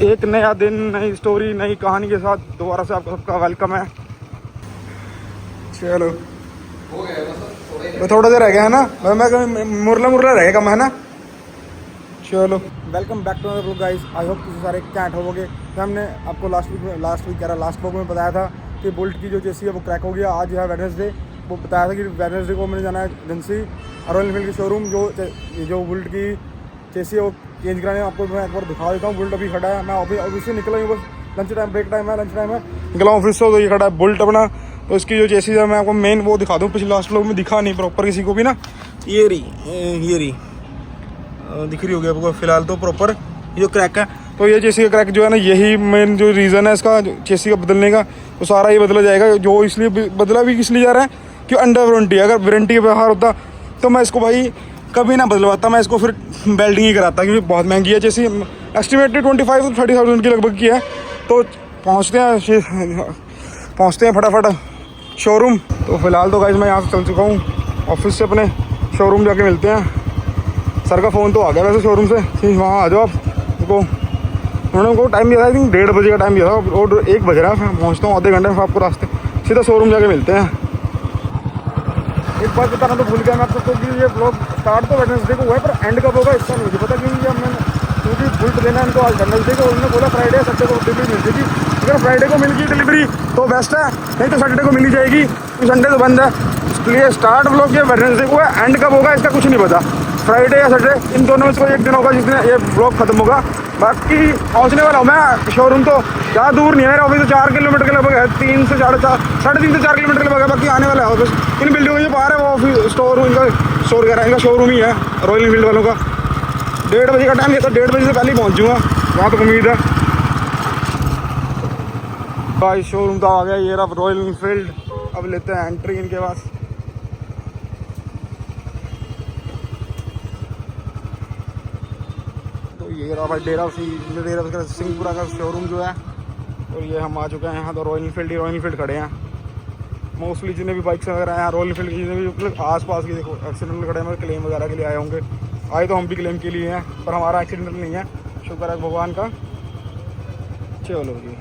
एक नया दिन, नई स्टोरी, नई कहानी के साथ दोबारा से आपका सबका वेलकम है। चलो हो गया बस थोड़ा देर रह गया है ना, मैं मुरला मुरला रहेगा मैं, है ना। चलो welcome back to our guys. I hope किसी सारे कैंट होगे। तो हमने आपको लास्ट व्लॉग में बताया था कि बुल्ट की जो चेसी है वो क्रैक हो गया। आज है वेडनेसडे, वो बताया था कि वेडनेसडे को मैंने जाना है एजेंसी रॉयल एनफील्ड की शोरूम। जो बुल्ट की चेसी है वो चेंज कराने, आपको मैं एक बार दिखा देता हूँ। बुल्ट अभी खड़ा है, मैं अभी ऑफिस से निकला हूँ, बस लंच टाइम ब्रेक टाइम है, लंच टाइम है, निकला ऑफिस से। तो ये खड़ा है बुल्ट अपना। तो इसकी जो चेसी है मैं आपको मेन वो दिखा दूँ, पिछले लास्ट व्लॉग में दिखा नहीं प्रॉपर किसी को भी ना। ये रही दिख रही होगी आपको फिलहाल तो प्रॉपर ये जो क्रैक है। तो ये चेसी का क्रैक जो है ना, यही मेन जो रीज़न है इसका चेसी का बदलने का। तो सारा ये बदला जाएगा। जो इसलिए बदला भी किस लिए जा रहा है कि अंडर वारंटी, अगर वारंटी के बाहर होता तो मैं इसको भाई कभी ना बदलवाता, मैं इसको फिर बेल्डिंग ही कराता, क्योंकि बहुत महंगी है चेसी। एस्टिमेटेड 25 to 30,000 की लगभग की है। तो पहुँचते हैं फटाफट शोरूम। तो फिलहाल तो गाइस मैं यहाँ से चल चुका हूँ ऑफिस से, अपने शोरूम जाके मिलते हैं। सर का फ़ोन तो आ गया वैसे शोरूम से कि वहाँ आ जाओ आप। देखो उन्होंने को टाइम दिया था, आई थिंक 1:30 बजे का टाइम दिया था, और 1 बज रहा है। मैं पहुँचता हूँ आधे घंटे में आपको रास्ते, सीधा शोरूम जाके मिलते हैं। एक बात बताना तो भूल गया मैं आपको कि ये ब्लॉग स्टार्ट तो वेडनेसडे को हुआ है, पर एंड कब होगा इसका नहीं मुझे पता। क्योंकि बुल्ट देना है इनको आज वेडनेसडे को, उन्होंने बोला फ्राइडे सैटरडे को डिलीवरी मिल जाएगी। अगर फ्राइडे को मिल गई डिलीवरी तो बेस्ट है, नहीं तो सैटरडे को मिल जाएगी, संडे तो बंद है। इसलिए स्टार्ट ब्लॉग ये वेडनेसडे को है, एंड कब होगा इसका कुछ नहीं पता। फ्राइडे या सैटरडे इन दोनों में से कोई एक दिन होगा जिस दिन ये ब्लॉग खत्म होगा। बाकी पहुँचने वाला हूँ मैं शोरूम, तो ज़्यादा दूर नहीं है मेरा ऑफिस, तो 4 किलोमीटर के लगभग है, 3 से 3.5 से 4 किलोमीटर के लगभग है। बाकी आने वाला है ऑफिस, इन बिल्डिंगों के बाहर है वो ऑफिस, स्टोर इनका स्टोर कह रहा है, इनका शोरूम ही है रॉयल एनफील्ड वालों का। 1:30 बजे का टाइम है, तो 1:30 बजे से पहले ही पहुँच जाऊँगा, वहाँ तक उम्मीद है। भाई शोरूम तो आ गया, ये रहा रॉयल एनफील्ड। अब लेते हैं एंट्री इनके पास। ये रहा भाई डेरा सिंहपुरा का शोरूम जो है। और ये हम आ चुके हैं यहाँ। तो रॉयल एनफील्ड खड़े हैं मोस्टली, जितने भी बाइक्स वगैरह हैं रॉयल एनफील्ड की, जितने भी मतलब आस पास की देखो एक्सीडेंटल खड़े हैं, क्लेम वगैरह के लिए आए होंगे। आए तो हम भी क्लेम के लिए हैं, पर हमारा एक्सीडेंटल नहीं है, शुक्र है भगवान का। चलो जी,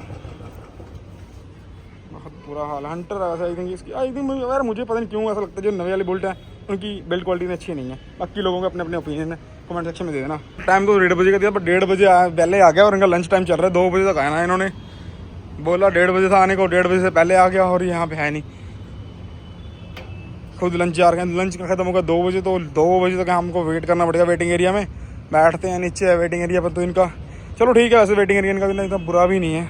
बहुत बुरा हाल हंटर है आई थिंक इसकी। आई थिंक यार मुझे पता नहीं क्यों ऐसा लगता है जो नवे वाले बुलेट हैं उनकी बिल्ड क्वालिटी अच्छी नहीं है। बाकी लोगों के अपने अपने ओपिनियन है, कमेंट सेक्शन में दे देना। टाइम तो 1:30 बजे का दिया, पर 1:30 बजे पहले आ गया, और इनका लंच टाइम चल रहा है, 2 बजे तक आया ना। इन्होंने बोला 1:30 बजे था आने को, 1:30 बजे से पहले आ गया, और यहाँ पे है नहीं। खुद लंच आ रहे हैं, लंच खत्म होगा 2 बजे, तो 2 बजे तक हमको वेट करना पड़ेगा। वेटिंग एरिया में बैठते हैं, नीचे है वेटिंग एरिया पर। तो इनका चलो ठीक है, वैसे वेटिंग एरिया इनका भी इतना बुरा भी नहीं है।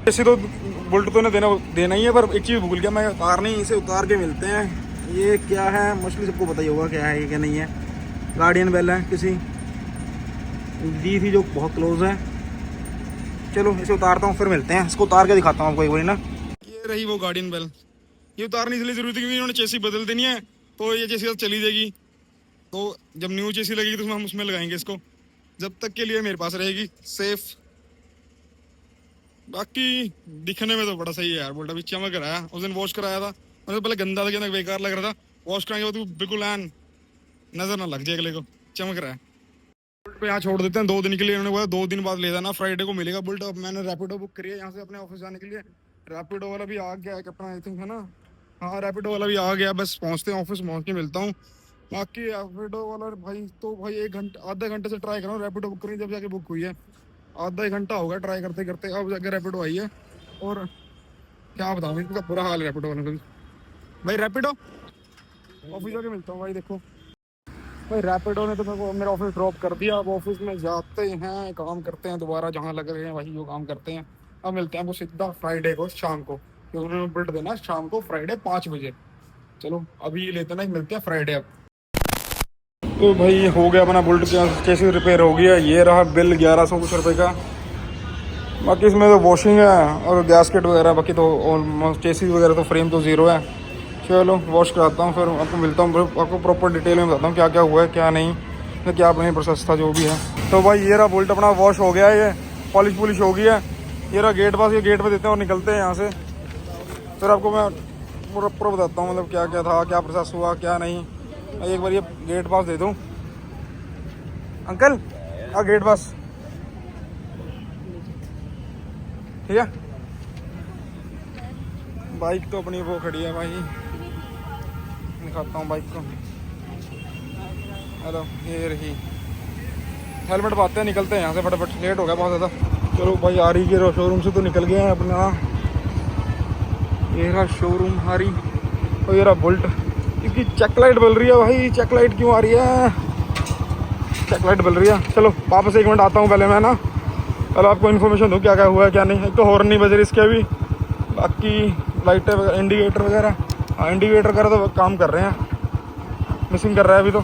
ऐसे तो बुलेट तो इन्हें देना ही है, पर एक चीज़ भूल गया मैं, उतारनी, इसे उतार के मिलते हैं। ये क्या है मोस्टली सबको पता ही होगा क्या है ये क्या नहीं है। गार्डियन बेल है, किसी दी थी जो बहुत क्लोज है। चलो इसे उतारता हूँ, फिर मिलते हैं। इसको उतार के दिखाता हूँ आपको एक बार ना। ये रही वो गार्डियन बेल। ये उतारनी इसलिए जरूरी थी क्योंकि इन्होंने चेसी बदल देनी है, तो ये चेसी चली जाएगी। तो जब न्यू चेसी लगेगी तो हम उसमें लगाएंगे इसको, जब तक के लिए मेरे पास रहेगी सेफ। बाकी दिखने में तो बड़ा सही है यार, बोल्ट अभी चमक रहा है। उस दिन वॉश कराया था, मतलब पहले गंदा था, क्या बेकार लग रहा था। वॉश कराएंगे तो बिल्कुल एन नजर ना लग जाए अगले को, चमक रहा है। बुलेट पे यहाँ छोड़ देते हैं 2 दिन के लिए। उन्होंने बोला 2 दिन बाद ले जाना, फ्राइडे को मिलेगा बुलेट। अब मैंने रैपिडो बुक करी है यहाँ से अपने ऑफिस जाने के लिए। रैपिडो वाला भी आ गया है अपना, आई थिंक है ना। हाँ रैपिडो वाला भी आ गया, बस पहुँचते हैं ऑफिस, पहुँच के मिलता हूँ। बाकी रैपिडो वाला भाई 1 घंटा आधे घंटे से ट्राई कर रहा हूँ रैपिडो बुक करी, जब जाके बुक हुई है। आधा 1 घंटा होगा ट्राई करते करते, अब जाके रैपिडो आई है। और क्या बताऊँ, इनका बुरा हाल है रैपिडो वालों का भी। भाई रैपिडो ऑफिस जाके मिलता हूँ भाई। देखो भाई रैपिडो ने तो मेरे को मेरा ऑफिस ड्रॉप कर दिया। अब ऑफिस में जाते हैं, काम करते हैं दोबारा, जहाँ लग रहे हैं वही वो काम करते हैं। अब मिलते हैं वो सीधा फ्राइडे को शाम को, क्योंकि उन्होंने बिल्ड देना शाम को फ्राइडे 5 बजे। चलो अभी लेते ना, मिलते हैं फ्राइडे अब। तो भाई हो गया अपना बुलेट का चेसिस रिपेयर हो गया। ये रहा बिल 1100 कुछ रुपये का। बाकी इसमें तो वॉशिंग है और गैसकेट वगैरह, बाकी तो ऑलमोस्ट चेसिस वगैरह तो फ्रेम तो ज़ीरो है। चलो वॉश कराता हूँ, फिर आपको मिलता हूँ, आपको प्रॉपर डिटेल में बताता हूँ क्या क्या हुआ है क्या नहीं, क्या अपनी प्रोसेस था जो भी है। तो भाई ये रहा बुलेट अपना वॉश हो गया है, ये पॉलिश हो गई है। ये रहा गेट पास, ये गेट पे देते हैं और निकलते हैं यहाँ से। फिर आपको मैं प्रॉपर बताता हूँ मतलब क्या क्या था, क्या प्रोसेस हुआ क्या नहीं। एक बार ये गेट पास दे दूँ अंकल, गेट पास ठीक है। बाइक तो अपनी वो खड़ी है भाई, दिखाता हूँ बाइक को। हेलो, ये रही। हेलमेट पाते हैं, निकलते हैं यहाँ से फटाफट, लेट हो गया बहुत ज़्यादा। चलो भाई, आरी के शोरूम से तो निकल गए हैं अपना। ये रहा शोरूम हारी, और ये रहा बुल्ट। इसकी चेक लाइट बल रही है भाई, चेक लाइट क्यों आ रही है? चेक लाइट बल रही है। चलो वापस 1 मिनट आता हूँ पहले मैं ना, पहले आपको इन्फॉर्मेशन दूँ क्या क्या हुआ है क्या नहीं। एक तो हॉर्न नहीं बज रही इसके अभी, बाकी लाइटें वगैरह, इंडिकेटर वगैरह, हाँ इंडिकेटर वगैरह तो काम कर रहे हैं, मिसिंग कर रहा है अभी तो।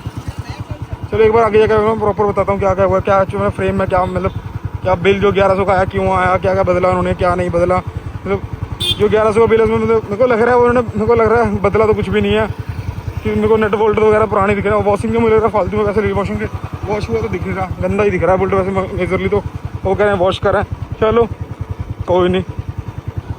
चलो एक बार आगे जाकर मैं प्रॉपर बताता हूँ क्या क्या हुआ, क्या जो फ्रेम में क्या मतलब क्या बिल जो 1100 का आया क्यों आया, क्या क्या बदला उन्होंने, क्या नहीं बदला। मतलब जो 1100 का बिल है उसमें मतलब मेरे को लग रहा है उन्होंने, मेरे को लग रहा है बदला तो कुछ भी नहीं है, कि मेरे को नट बोल्ट वगैरह पुराने दिख रहे हैं। वॉशिंग के मुझे लग रहा है फालतू में पैसे, वॉशिंग के वॉश हुआ तो दिख रहा, गंदा ही दिख रहा है बोल्ट वैसे मेजरली, तो वो कह रहे हैं वॉश करें। चलो कोई नहीं,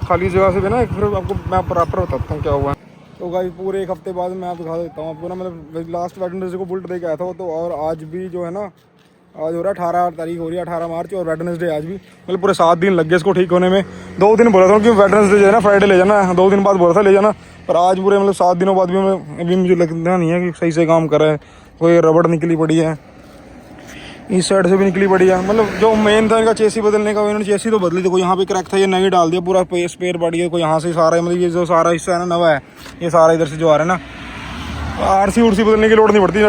खाली जगह से भी ना फिर आपको मैं प्रॉपर बताता हूँ क्या हुआ है। तो भाई पूरे 1 हफ्ते बाद मैं दिखा देता हूँ आपको ना, मतलब लास्ट वेडनेसडे को बुल्ट दे के आया था वो तो, और आज भी जो है ना, आज हो रहा है 18 तारीख हो रही है, 18 मार्च, और वेडनेसडे आज भी, मतलब पूरे 7 दिन लग गए इसको ठीक होने में। 2 दिन बोला था कि वेडनेसडे जो है ना फ्राइडे ले जाना, 2 दिन बाद बोला था ले जाना, पर आज पूरे मतलब 7 दिनों बाद भी मैं अभी मुझे लगता नहीं है कि सही से काम कर रहा है। कोई रबड़ निकली पड़ी है, इस साइड से भी निकली पड़ी है, मतलब जो मेन था इनका चेसी बदलने का, इन्होंने चेसी तो बदली थी, कोई यहाँ पे क्रैक था ये नई डाल दिया पूरा स्पेयर बॉडी है, कोई यहाँ से सारा मतलब ये जो सारा हिस्सा है ना नवा है, ये सारा इधर से जो आ रहा है ना। आरसी उर्सी बदलने की लोड नहीं पड़ती,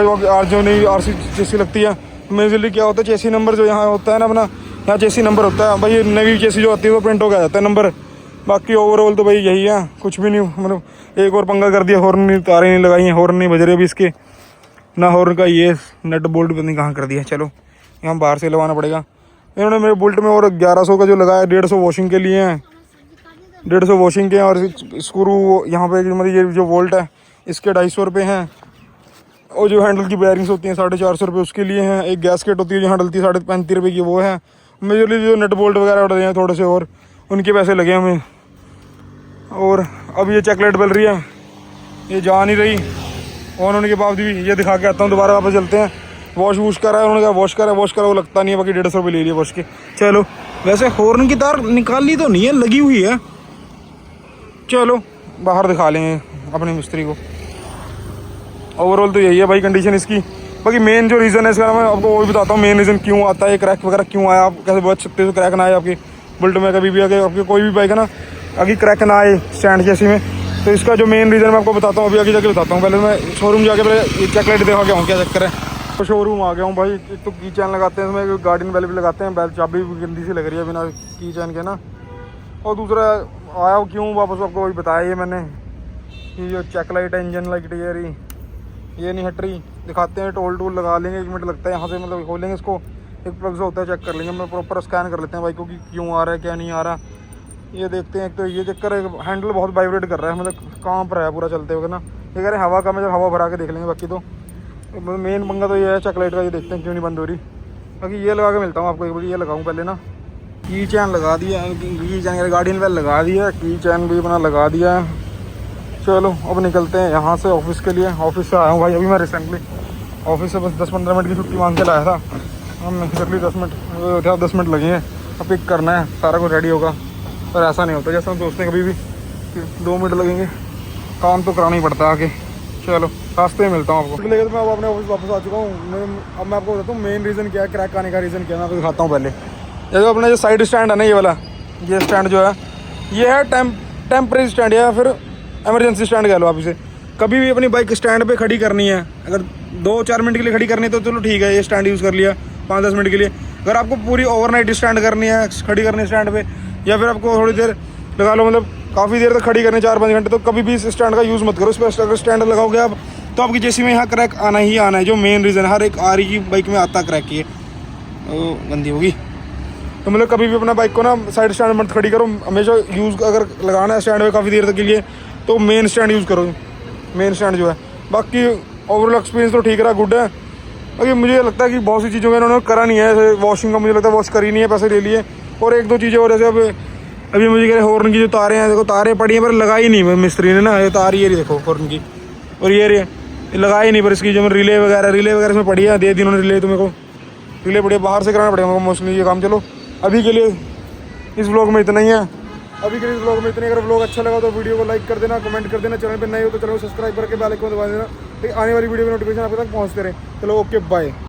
जो नहीं आरसी चेसी लगती है। मेजरली क्या होता है, चेसी नंबर जो यहाँ होता है ना अपना, यहाँ चेसी नंबर होता है भाई, ये नई चेसी जो आती है वो प्रिंट हो गया जाता है नंबर। बाकी ओवरऑल तो भाई यही है, कुछ भी नहीं, मतलब एक और पंगा कर दिया, हॉर्न नहीं, तारें नहीं लगाई हैं, हॉर्न नहीं बज रहे अभी इसके, ना हॉर्न का ये नट बोल्ट पता नहीं कहाँ कर दिया। चलो यहाँ बाहर से लगवाना पड़ेगा। इन्होंने मेरे बुल्ट में और 1100 का जो लगाया, 150 वॉशिंग के लिए हैं, 150 वॉशिंग के हैं, और स्क्रू यहाँ पे मतलब ये जो वोल्ट है इसके 250 रुपये हैं, और जो हैंडल की बेयरिंग्स होती हैं 450 रुपये उसके लिए हैं, एक गैसकेट होती है जो यहाँ डलती है 35 रुपये की वो है। मेजरली जो नट बोल्ट वगैरह उड़ रहे हैं थोड़े से, और उनके पैसे लगे हमें। और अब ये चेक लाइट बल रही है, ये जा नहीं रही, ऑन होने के बाद भी ये दिखा के आता हूँ, दोबारा वापस चलते हैं। वॉश वूश करा है उन्होंने, कहा वॉश करा, वो लगता नहीं है, बाकी 150 रुपये ले लिए वॉश के। चलो वैसे हॉर्न की तार निकालनी तो नहीं है, लगी हुई है। चलो बाहर दिखा लेंगे अपने मिस्त्री को। ओवरऑल तो यही है भाई कंडीशन इसकी। बाकी मेन जो रीज़न है इसका मैं आपको वो भी बताता हूँ, मेन रीज़न क्यों आता है, क्रैक वगैरह क्यों आया, आप कैसे बच सकते हो क्रैक ना आए आपकी बुल्ट में कभी भी, आगे आपके कोई भी बाइक है ना, आगे क्रैक ना आए स्टैंड जैसी में। तो इसका जो मेन रीज़न मैं आपको बताता हूँ, अभी आगे जाके बताता हूँ। पहले मैं शोरूम जाके पहले चेक लाइट देखा क्या हूँ, क्या चक्कर है। तो शोरूम आ गया हूँ भाई, तो की चैन लगाते हैं इसमें, गार्डियन बेल भी लगाते हैं, बेल चाबी भी गंदी सी लग रही है बिना की चैन के ना। और दूसरा आया हूँ क्यों वापस, आपको वही बताया ये मैंने, कि जो चेक लाइट है, इंजन लाइट ये नहीं हट रही। दिखाते हैं, टोल टूल लगा लेंगे, 1 मिनट लगता है यहाँ से, मतलब खोलेंगे इसको, एक प्लग से होता है, चेक कर लेंगे। मैं प्रॉपर स्कैन कर लेते हैं बाइक को कि क्यों आ रहा है क्या नहीं आ रहा, ये देखते हैं। एक तो ये चक्कर है, हैंडल बहुत वाइब्रेट कर रहा है, मतलब कांप रहा है पूरा चलते हुए ना। ये कह रहे हैं हवा का, मैं जब हवा भरा के देख लेंगे। बाकी तो मेन पंगा तो ये है चेक लाइट का, ये देखते हैं क्यों नहीं बंद हो रही। बाकी ये लगा के मिलता हूँ आपको, एक बार ये लगाऊँ पहले ना। की चैन लगा दिया, की चैन गार्डियन बेल लगा दिया, की चैन भी अपना लगा दिया। चलो अब निकलते हैं यहाँ से ऑफिस के लिए। ऑफिस से आया हूँ भाई अभी मैं रिसेंटली, ऑफिस से बस 10-15 मिनट की छुट्टी मांग के लाया था। हम एक्जैक्टली 10 मिनट लगे हैं, अब पिक करना है, सारा कुछ रेडी होगा। पर ऐसा नहीं होता जैसा हम सोचते हैं कभी भी कि 2 मिनट लगेंगे, काम तो कराना ही पड़ता है आगे। चलो रास्ते में मिलता हूँ आपको। लेकिन मैं अब अपने ऑफिस वापस आ चुका हूँ। अब मैं आपको बताता हूँ मेन रीज़न क्या है, क्रैक आने का रीज़न क्या है, मैं आपको दिखाता हूँ। पहले ये जो अपना जो साइड स्टैंड है ना, ये वाला, ये स्टैंड जो है, ये है टेम्परेरी स्टैंड या फिर इमरजेंसी स्टैंड कह लो आप इसे। कभी भी अपनी बाइक स्टैंड पे खड़ी करनी है, अगर 2-4 मिनट के लिए खड़ी करनी है तो चलो ठीक है, ये स्टैंड यूज़ कर लिया 5-10 मिनट के लिए। अगर आपको पूरी ओवरनाइट स्टैंड करनी है, खड़ी करनी है स्टैंड पे, या फिर आपको थोड़ी देर लगा लो, मतलब काफ़ी देर तक खड़ी करनी है 4-5 घंटे, तो कभी भी इस स्टैंड का यूज़ मत करो। इस पर अगर स्टैंड लगाओगे आप तो आपकी जेसी में यहाँ क्रैक आना ही आना है, जो मेन रीज़न है। हर एक आरी की बाइक में आता क्रैक, ये गंदी होगी। तो मतलब कभी भी अपना बाइक को ना साइड स्टैंड मत खड़ी करो, हमेशा यूज़ अगर लगाना है स्टैंड में काफ़ी देर तक के लिए तो मेन स्टैंड यूज़ करो, मेन स्टैंड जो है। बाकी ओवरऑल एक्सपीरियंस तो ठीक रहा, गुड है। बाकी मुझे लगता है कि बहुत सी चीज़ों का इन्होंने करा नहीं है, जैसे वॉशिंग का मुझे लगता है वॉश करी नहीं है, पैसे ले लिए। और 1-2 चीज़ें और, जैसे अभी मुझे कह रहे हॉर्न की जो तारें हैं, देखो तारें पड़ी हैं पर लगाई नहीं मिस्त्री ने ना, ये तार ये देखो हॉर्न की, और ये लगाई नहीं, पर इसकी जो रिले वगैरह इसमें पड़ी है, दे दी उन्होंने रिले, तो मेरे को रिले पड़ी है, बाहर से कराना पड़ेगा मेरे को मोस्टली ये काम। चलो अभी के लिए इस व्लॉग में इतना ही है, अभी के इस व्लॉग में इतने। अगर व्लॉग अच्छा लगा तो वीडियो को लाइक कर देना, कमेंट कर देना, चैनल पे नए हो तो चैनल को सब्सक्राइब करके बेल आइकन दबा देना, ठीक। आने वाली वीडियो की नोटिफिकेशन आपके तक पहुँचते रहे। चलो ओके बाय।